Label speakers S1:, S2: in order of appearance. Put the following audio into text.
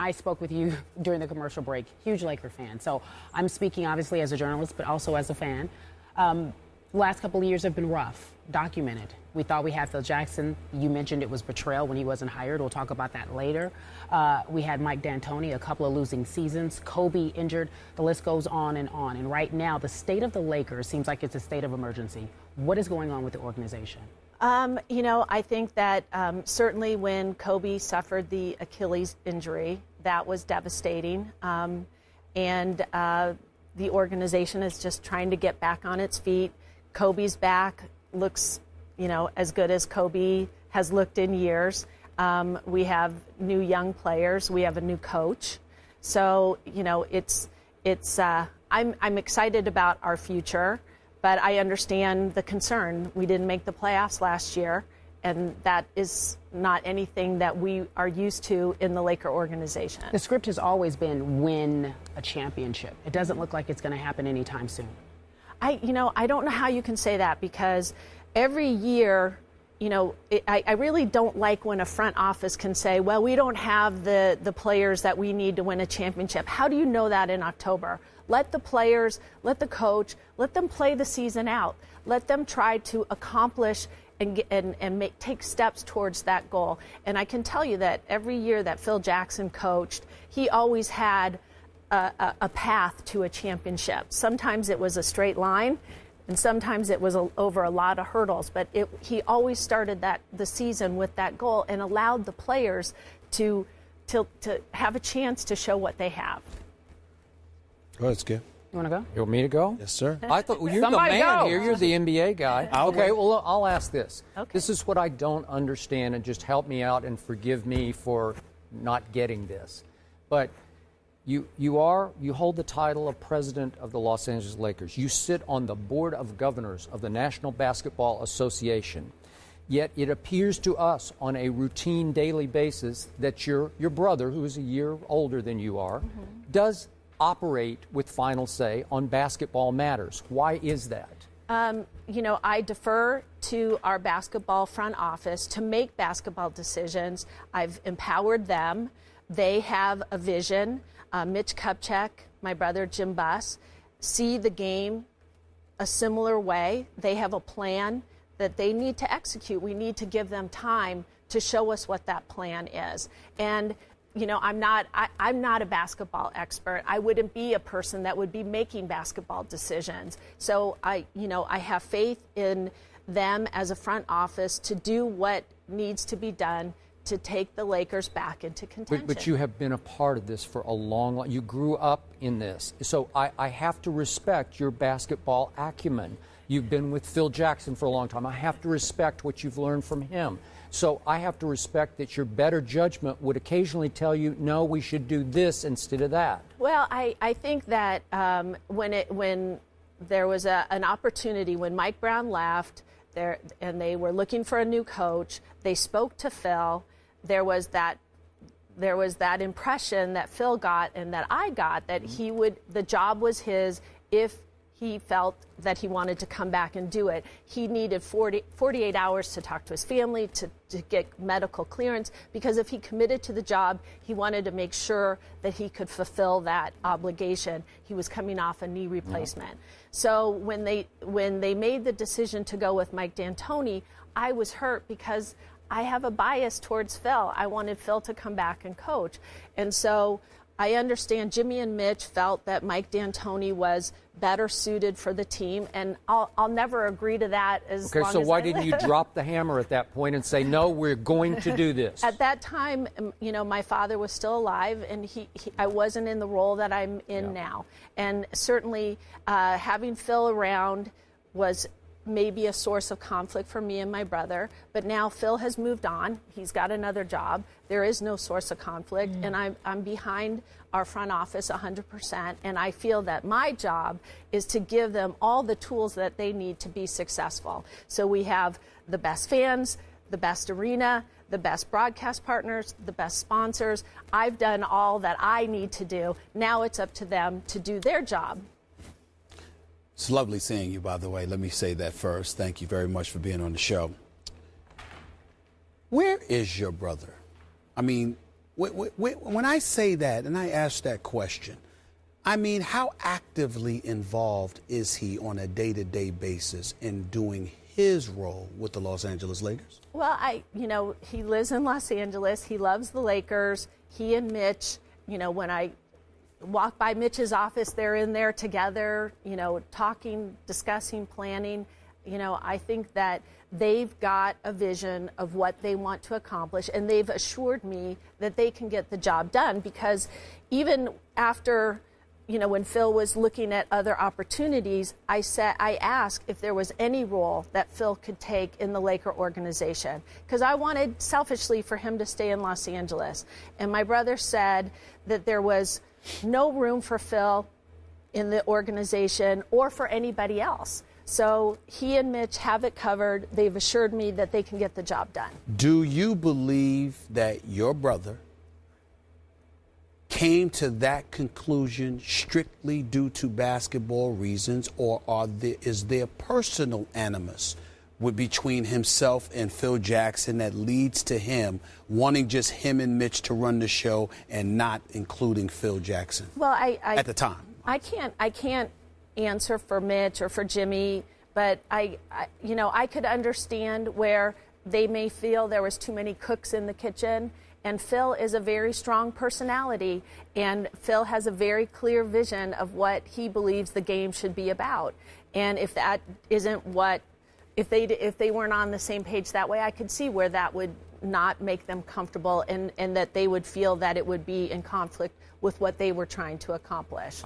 S1: I spoke with you during the commercial break. Huge Laker fan. So I'm speaking obviously as a journalist, but also as a fan. Last couple of years have been rough, documented. We thought we had Phil Jackson. You mentioned it was betrayal when he wasn't hired. We'll talk about that later. We had Mike D'Antoni, a couple of losing seasons. Kobe injured. The list goes on. And right now, the state of the Lakers seems like it's a state of emergency. What is going on with the organization?
S2: I think that certainly when Kobe suffered the Achilles injury, that was devastating. And the organization is just trying to get back on its feet. Kobe's back, looks, as good as Kobe has looked in years. We have new young players. We have a new coach. So, I'm excited about our future, but I understand the concern. We didn't make the playoffs last year, and that is not anything that we are used to in the Laker organization.
S1: The script has always been win a championship. It doesn't look like it's going to happen anytime soon.
S2: I don't know how you can say that, because every year, I really don't like when a front office can say, well, we don't have the players that we need to win a championship. How do you know that in October? Let the players, let the coach, let them play the season out. Let them try to accomplish and take steps towards that goal. And I can tell you that every year that Phil Jackson coached, he always had a path to a championship. Sometimes it was a straight line, and sometimes it was over a lot of hurdles. But he always started the season with that goal and allowed the players to have a chance to show what they have.
S3: Go ahead, Skip.
S1: You want to go?
S4: You want me to go?
S3: Yes, sir.
S4: I thought you're the man here. You're the NBA guy.
S3: Okay,
S4: well, I'll ask this.
S2: Okay.
S4: This is what I don't understand, and just help me out and forgive me for not getting this. But you hold the title of president of the Los Angeles Lakers. You sit on the board of governors of the National Basketball Association. Yet it appears to us on a routine daily basis that your brother, who is a year older than you are, does operate with final say on basketball matters. Why is that?
S2: I defer to our basketball front office to make basketball decisions. I've empowered them. They have a vision. Mitch Kupchak, my brother Jim Buss, see the game a similar way. They have a plan that they need to execute. We need to give them time to show us what that plan is. And I'm not a basketball expert. I wouldn't be a person that would be making basketball decisions. So I have faith in them as a front office to do what needs to be done to take the Lakers back into contention.
S4: But you have been a part of this for a long. You grew up in this. So I have to respect your basketball acumen. You've been with Phil Jackson for a long time. I have to respect what you've learned from him. So I have to respect that your better judgment would occasionally tell you, no, we should do this instead of that.
S2: Well, I think that when there was an opportunity, when Mike Brown left and they were looking for a new coach, they spoke to Phil. There was that impression that Phil got and that I got that the job was his if he felt that he wanted to come back and do it. He needed 48 hours to talk to his family, to get medical clearance, because if he committed to the job, he wanted to make sure that he could fulfill that obligation. He was coming off a knee replacement. Yeah. So when they made the decision to go with Mike D'Antoni, I was hurt because I have a bias towards Phil. I wanted Phil to come back and coach. And so I understand Jimmy and Mitch felt that Mike D'Antoni was better suited for the team, and I'll never agree to that as long as
S4: so why didn't you drop the hammer at that point and say, no, we're going to do this?
S2: At that time, my father was still alive, and I wasn't in the role that I'm in now. And certainly having Phil around was maybe a source of conflict for me and my brother, but now Phil has moved on. He's got another job. There is no source of conflict, and I'm behind our front office 100%, and I feel that my job is to give them all the tools that they need to be successful. So we have the best fans, the best arena, the best broadcast partners, the best sponsors. I've done all that I need to do. Now it's up to them to do their job.
S3: It's lovely seeing you, by the way. Let me say that first. Thank you very much for being on the show. Where is your brother? I mean, When I say that and I ask that question, I mean, how actively involved is he on a day-to-day basis in doing his role with the Los Angeles Lakers?
S2: Well, he lives in Los Angeles. He loves the Lakers. He and Mitch, when I walk by Mitch's office, they're in there together, talking, discussing, planning. I think that they've got a vision of what they want to accomplish, and they've assured me that they can get the job done, because even after, when Phil was looking at other opportunities, I asked if there was any role that Phil could take in the Laker organization, because I wanted selfishly for him to stay in Los Angeles. And my brother said that there was no room for Phil in the organization or for anybody else. So he and Mitch have it covered. They've assured me that they can get the job done.
S3: Do you believe that your brother came to that conclusion strictly due to basketball reasons, or is there personal animus between himself and Phil Jackson that leads to him wanting just him and Mitch to run the show and not including Phil Jackson?
S2: Well,
S3: at the time,
S2: I can't answer for Mitch or for Jimmy, but I could understand where they may feel there was too many cooks in the kitchen. And Phil is a very strong personality, and Phil has a very clear vision of what he believes the game should be about. And if that isn't if they weren't on the same page that way, I could see where that would not make them comfortable, and that they would feel that it would be in conflict with what they were trying to accomplish.